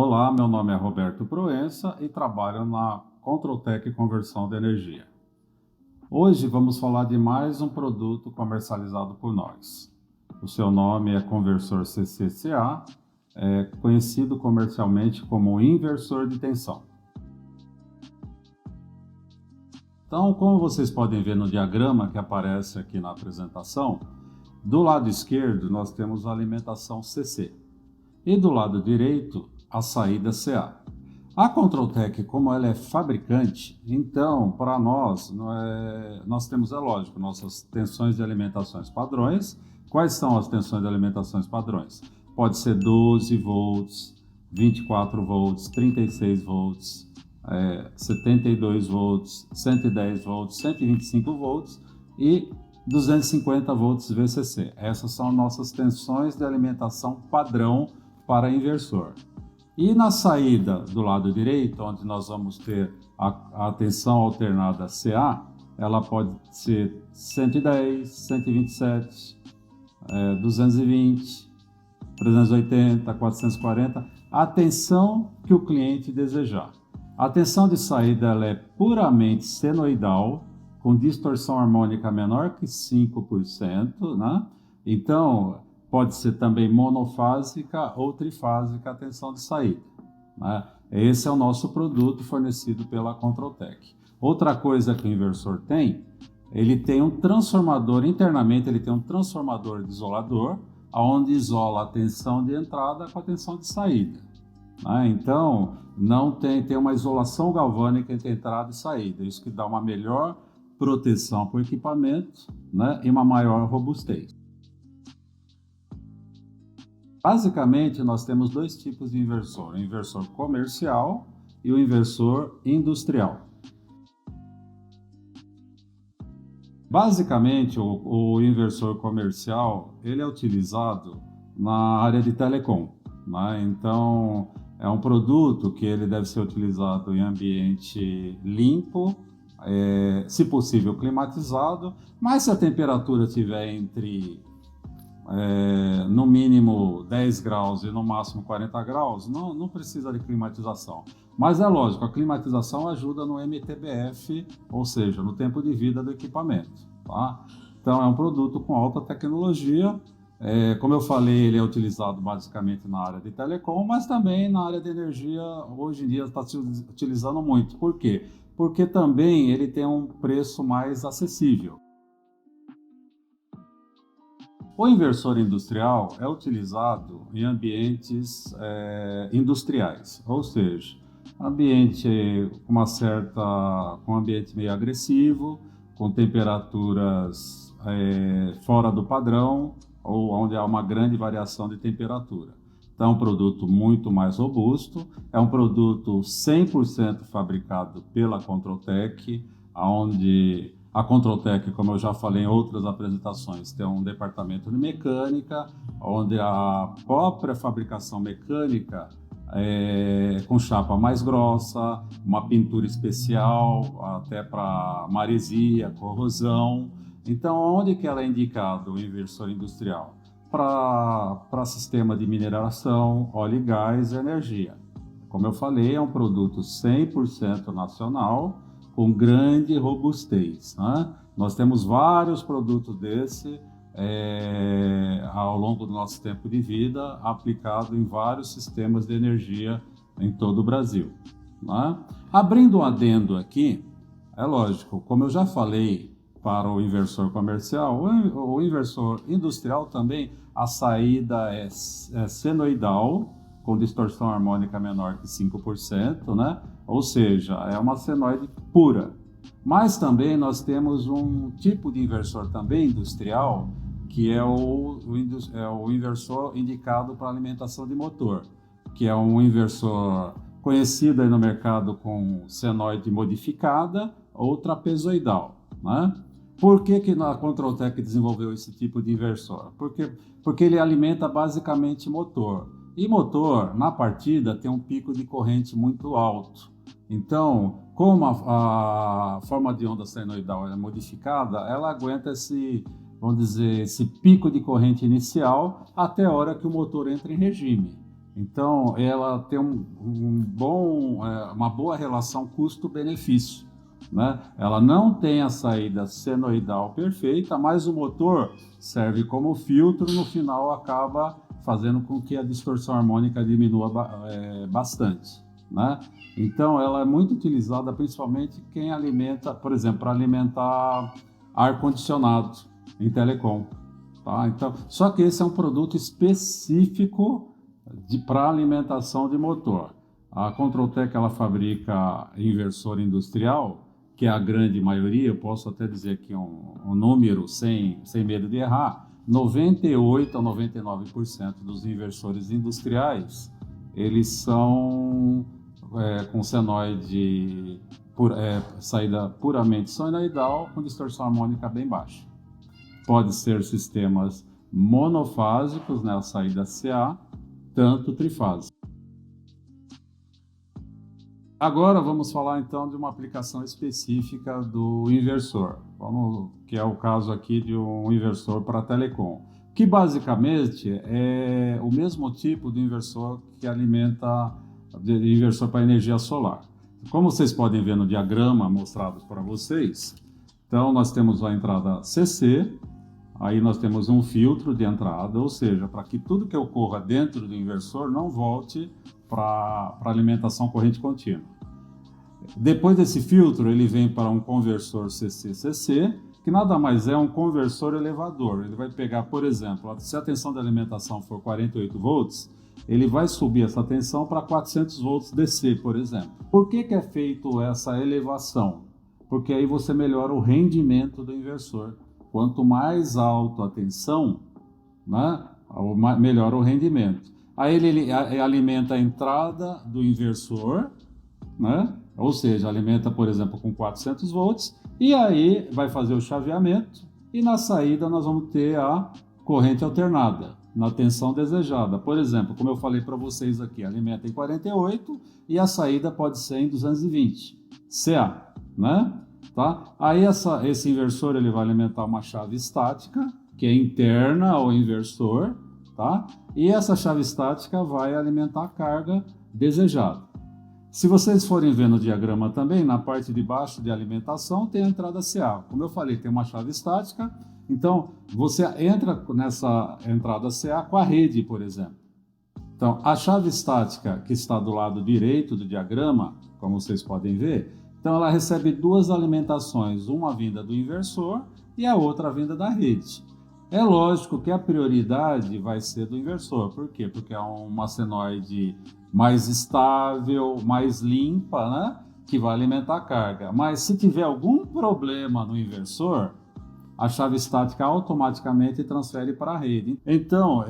Olá, meu nome é Roberto Proença e trabalho na Controltec Conversão de Energia. Hoje vamos falar de mais um produto comercializado por nós. O seu nome é conversor CCCA, conhecido comercialmente como inversor de tensão. Então, como vocês podem ver no diagrama que aparece aqui na apresentação, do lado esquerdo nós temos a alimentação CC e do lado direito a saída CA. A Controltec, como ela é fabricante, então para nós temos, lógico, nossas tensões de alimentações padrões. Quais são as tensões de alimentações padrões? Pode ser 12 volts, 24 volts, 36 volts, 72 volts, 110 volts, 125 volts e 250 volts VCC. Essas são nossas tensões de alimentação padrão para inversor. E na saída do lado direito, onde nós vamos ter a tensão alternada CA, ela pode ser 110, 127, 220, 380, 440, a tensão que o cliente desejar. A tensão de saída ela é puramente senoidal, com distorção harmônica menor que 5%, né? Então, pode ser também monofásica ou trifásica a tensão de saída, né? Esse é o nosso produto fornecido pela Controltec. Outra coisa que o inversor tem, ele tem um transformador, internamente ele tem um transformador de isolador, onde isola a tensão de entrada com a tensão de saída, né? Então, não tem uma isolação galvânica entre entrada e saída, isso que dá uma melhor proteção para o equipamento, né? E uma maior robustez. Basicamente, nós temos dois tipos de inversor, o inversor comercial e o inversor industrial. Basicamente, o inversor comercial ele é utilizado na área de telecom, né? Então, é um produto que ele deve ser utilizado em ambiente limpo, se possível climatizado, mas se a temperatura estiver entre no mínimo 10 graus e no máximo 40 graus, não precisa de climatização. Mas é lógico, a climatização ajuda no MTBF, ou seja, no tempo de vida do equipamento, tá? Então é um produto com alta tecnologia. Como eu falei, ele é utilizado basicamente na área de telecom, mas também na área de energia, hoje em dia está se utilizando muito. Por quê? Porque também ele tem um preço mais acessível. O inversor industrial é utilizado em ambientes industriais, ou seja, ambiente com um ambiente meio agressivo, com temperaturas fora do padrão, ou onde há uma grande variação de temperatura. Então, é um produto muito mais robusto, é um produto 100% fabricado pela Controltec, onde a Controltec, como eu já falei em outras apresentações, tem um departamento de mecânica, onde a própria fabricação mecânica com chapa mais grossa, uma pintura especial até para maresia, corrosão. Então, onde que ela é indicada, o inversor industrial? Para sistema de mineração, óleo e gás e energia. Como eu falei, é um produto 100% nacional, com grande robustez, né? Nós temos vários produtos desse ao longo do nosso tempo de vida, aplicado em vários sistemas de energia em todo o Brasil, né? Abrindo um adendo aqui, é lógico, como eu já falei para o inversor comercial, o inversor industrial também, a saída é senoidal, com distorção harmônica menor que 5%, né? Ou seja, é uma senoide pura. Mas também nós temos um tipo de inversor também industrial, que é o inversor indicado para alimentação de motor, que é um inversor conhecido aí no mercado com senoide modificada ou trapezoidal, né? Por que a Controltec desenvolveu esse tipo de inversor? Porque ele alimenta basicamente motor. E motor, na partida, tem um pico de corrente muito alto. Então, como a forma de onda senoidal é modificada, ela aguenta esse pico de corrente inicial até a hora que o motor entra em regime. Então, ela tem uma boa relação custo-benefício, né? Ela não tem a saída senoidal perfeita, mas o motor serve como filtro, no final acaba fazendo com que a distorção harmônica diminua bastante, né? Então, ela é muito utilizada principalmente quem alimenta, por exemplo, para alimentar ar-condicionado em telecom, tá? Então, só que esse é um produto específico para alimentação de motor. A Controltech ela fabrica inversor industrial, que é a grande maioria, eu posso até dizer aqui um número sem medo de errar, 98 a 99% dos inversores industriais, eles são com senoide, saída puramente senoidal, com distorção harmônica bem baixa. Pode ser sistemas monofásicos, né, a saída CA, tanto trifásico. Agora vamos falar então de uma aplicação específica do inversor, que é o caso aqui de um inversor para telecom, que basicamente é o mesmo tipo de inversor que alimenta inversor para energia solar. Como vocês podem ver no diagrama mostrado para vocês, então nós temos a entrada CC, aí nós temos um filtro de entrada, ou seja, para que tudo que ocorra dentro do inversor não volte para alimentação corrente contínua. Depois desse filtro, ele vem para um conversor CC-CC, que nada mais é um conversor elevador. Ele vai pegar, por exemplo, se a tensão de alimentação for 48 volts, ele vai subir essa tensão para 400 volts DC, por exemplo. Por que é feito essa elevação? Porque aí você melhora o rendimento do inversor. Quanto mais alta a tensão, né, melhora o rendimento. Aí ele alimenta a entrada do inversor, né? Ou seja, alimenta, por exemplo, com 400 volts, e aí vai fazer o chaveamento, e na saída nós vamos ter a corrente alternada, na tensão desejada. Por exemplo, como eu falei para vocês aqui, alimenta em 48 e a saída pode ser em 220, CA, né? Tá? Aí esse inversor ele vai alimentar uma chave estática, que é interna ao inversor, tá? E essa chave estática vai alimentar a carga desejada. Se vocês forem ver no diagrama também, na parte de baixo de alimentação tem a entrada CA. Como eu falei, tem uma chave estática, então você entra nessa entrada CA com a rede, por exemplo. Então, a chave estática que está do lado direito do diagrama, como vocês podem ver, então ela recebe duas alimentações, uma vinda do inversor e a outra vinda da rede. É lógico que a prioridade vai ser do inversor. Por quê? Porque é uma senoide mais estável, mais limpa, né? Que vai alimentar a carga. Mas se tiver algum problema no inversor, a chave estática automaticamente transfere para a rede. Então,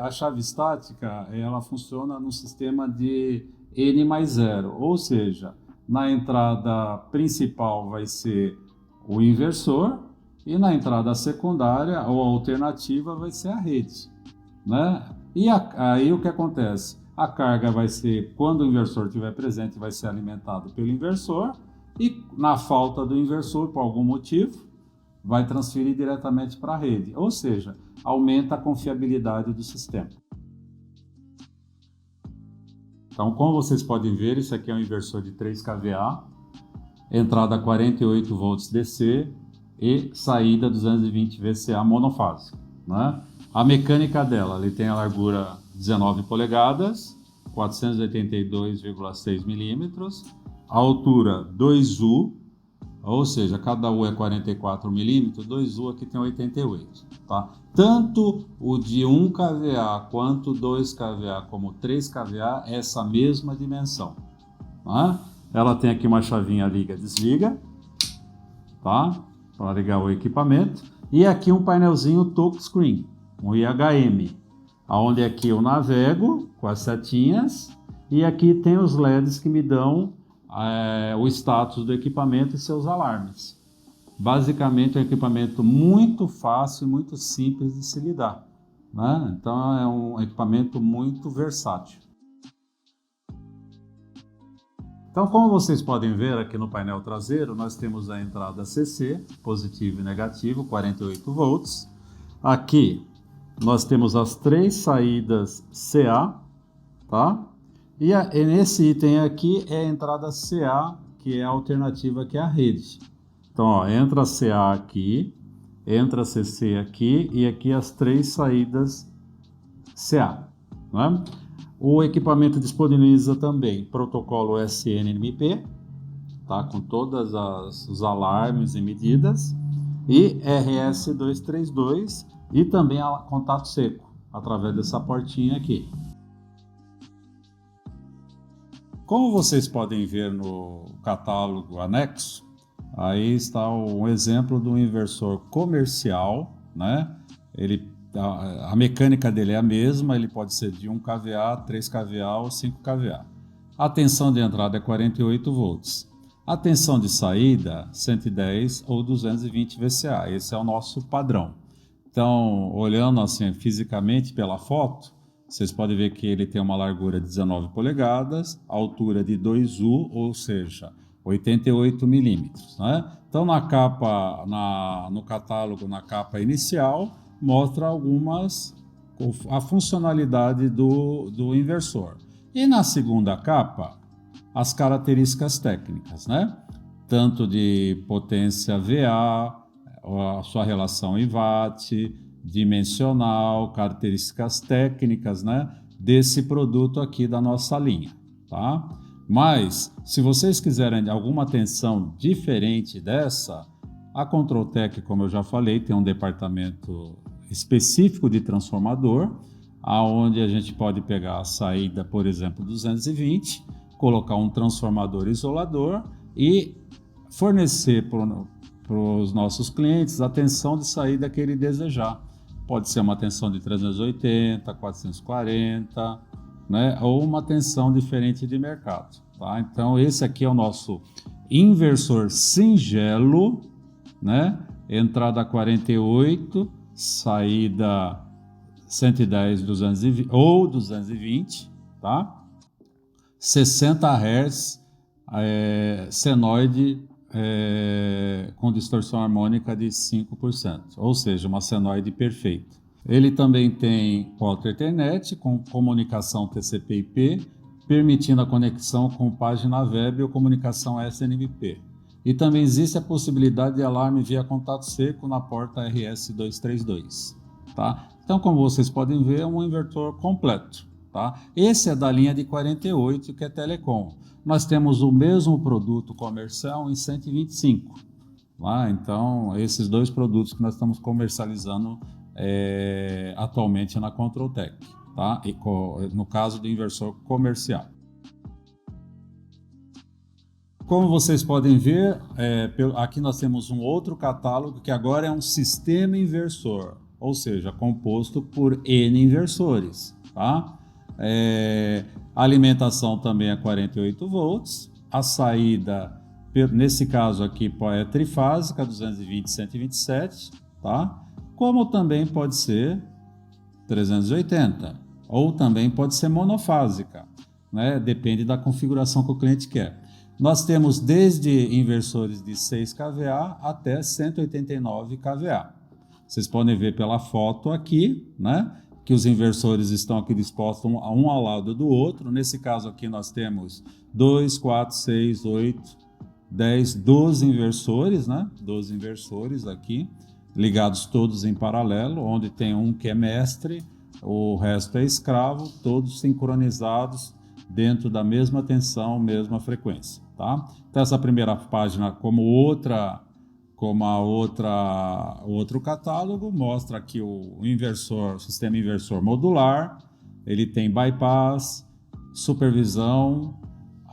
a chave estática ela funciona no sistema de N mais 0, ou seja, na entrada principal vai ser o inversor, e na entrada secundária ou alternativa vai ser a rede, né? E aí o que acontece? A carga vai ser, quando o inversor estiver presente, vai ser alimentado pelo inversor e na falta do inversor, por algum motivo, vai transferir diretamente para a rede, ou seja, aumenta a confiabilidade do sistema. Então, como vocês podem ver, isso aqui é um inversor de 3 kVA, entrada 48 volts DC, e saída 220 VCA monofásico, né? A mecânica dela, ele tem a largura 19 polegadas, 482,6 milímetros, a altura 2U, ou seja, cada U é 44 milímetros, 2U aqui tem 88, tá? Tanto o de 1 kVA quanto 2 kVA como 3 kVA é essa mesma dimensão, tá? Ela tem aqui uma chavinha liga-desliga, tá? Para ligar o equipamento, e aqui um painelzinho touchscreen, um IHM, onde aqui eu navego com as setinhas, e aqui tem os LEDs que me dão o status do equipamento e seus alarmes. Basicamente é um equipamento muito fácil e muito simples de se lidar, né? Então é um equipamento muito versátil. Então, como vocês podem ver aqui no painel traseiro, nós temos a entrada CC, positivo e negativo, 48 volts. Aqui nós temos as três saídas CA, tá? E nesse item aqui é a entrada CA, que é a alternativa que é a rede. Então, ó, entra a CA aqui, entra a CC aqui e aqui as 3 saídas CA, né? O equipamento disponibiliza também protocolo SNMP, tá? Com todos os alarmes e medidas, e RS-232 e também a contato seco, através dessa portinha aqui. Como vocês podem ver no catálogo anexo, aí está um exemplo de um inversor comercial, né? A mecânica dele é a mesma, ele pode ser de 1 kVA, 3 kVA ou 5 kVA. A tensão de entrada é 48 volts. A tensão de saída, 110 ou 220 VCA. Esse é o nosso padrão. Então, olhando assim fisicamente pela foto, vocês podem ver que ele tem uma largura de 19 polegadas, altura de 2U, ou seja, 88 milímetros, né? Então, na capa, no catálogo, na capa inicial, mostra a funcionalidade do inversor. E na segunda capa, as características técnicas, né? Tanto de potência VA, a sua relação em watt, dimensional, características técnicas, né? Desse produto aqui da nossa linha, tá? Mas, se vocês quiserem alguma atenção diferente dessa, a Controltec, como eu já falei, tem um departamento específico de transformador, aonde a gente pode pegar a saída, por exemplo, 220, colocar um transformador isolador e fornecer para os nossos clientes a tensão de saída que ele desejar. Pode ser uma tensão de 380, 440, né? Ou uma tensão diferente de mercado, tá? Então, esse aqui é o nosso inversor singelo, né? Entrada 48, saída 110, 220 ou 220, tá? 60 Hz, senoide com distorção harmônica de 5%, ou seja, uma senoide perfeita. Ele também tem porta Ethernet com comunicação TCP/IP, permitindo a conexão com página web ou comunicação SNMP. E também existe a possibilidade de alarme via contato seco na porta RS-232. Tá? Então, como vocês podem ver, é um inversor completo. Tá? Esse é da linha de 48, que é Telecom. Nós temos o mesmo produto comercial em 125. Tá? Então, esses dois produtos que nós estamos comercializando atualmente na Controltec, tá? E, no caso do inversor comercial. Como vocês podem ver, aqui nós temos um outro catálogo que agora é um sistema inversor, ou seja, composto por N inversores. Tá? A alimentação também é 48 volts, a saída, nesse caso aqui, é trifásica, 220 e 127, tá? Como também pode ser 380, ou também pode ser monofásica, né? Depende da configuração que o cliente quer. Nós temos desde inversores de 6 kVA até 189 kVA. Vocês podem ver pela foto aqui, né? Que os inversores estão aqui dispostos um ao lado do outro. Nesse caso aqui nós temos 2, 4, 6, 8, 10, 12 inversores, né? 12 inversores aqui, ligados todos em paralelo, onde tem um que é mestre, o resto é escravo, todos sincronizados dentro da mesma tensão, mesma frequência, tá? Então essa primeira página, como outro catálogo, mostra aqui o inversor, sistema inversor modular. Ele tem bypass, supervisão,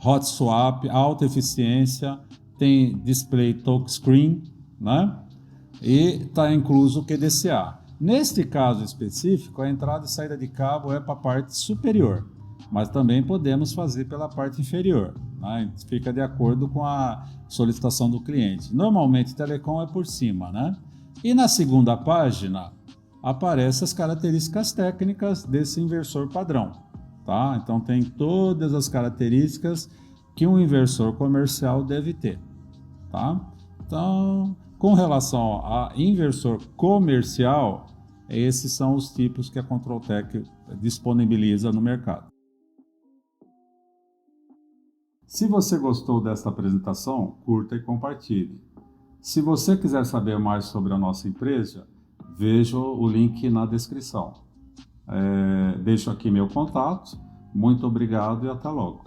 hot swap, alta eficiência, tem display touchscreen, né? E está incluso o QDCA. Neste caso específico, a entrada e saída de cabo é para a parte superior, mas também podemos fazer pela parte inferior, né? Fica de acordo com a solicitação do cliente. Normalmente, telecom é por cima, né? E na segunda página, aparecem as características técnicas desse inversor padrão, tá? Então, tem todas as características que um inversor comercial deve ter, tá? Então, com relação a inversor comercial, esses são os tipos que a Controltec disponibiliza no mercado. Se você gostou desta apresentação, curta e compartilhe. Se você quiser saber mais sobre a nossa empresa, veja o link na descrição. Deixo aqui meu contato. Muito obrigado e até logo.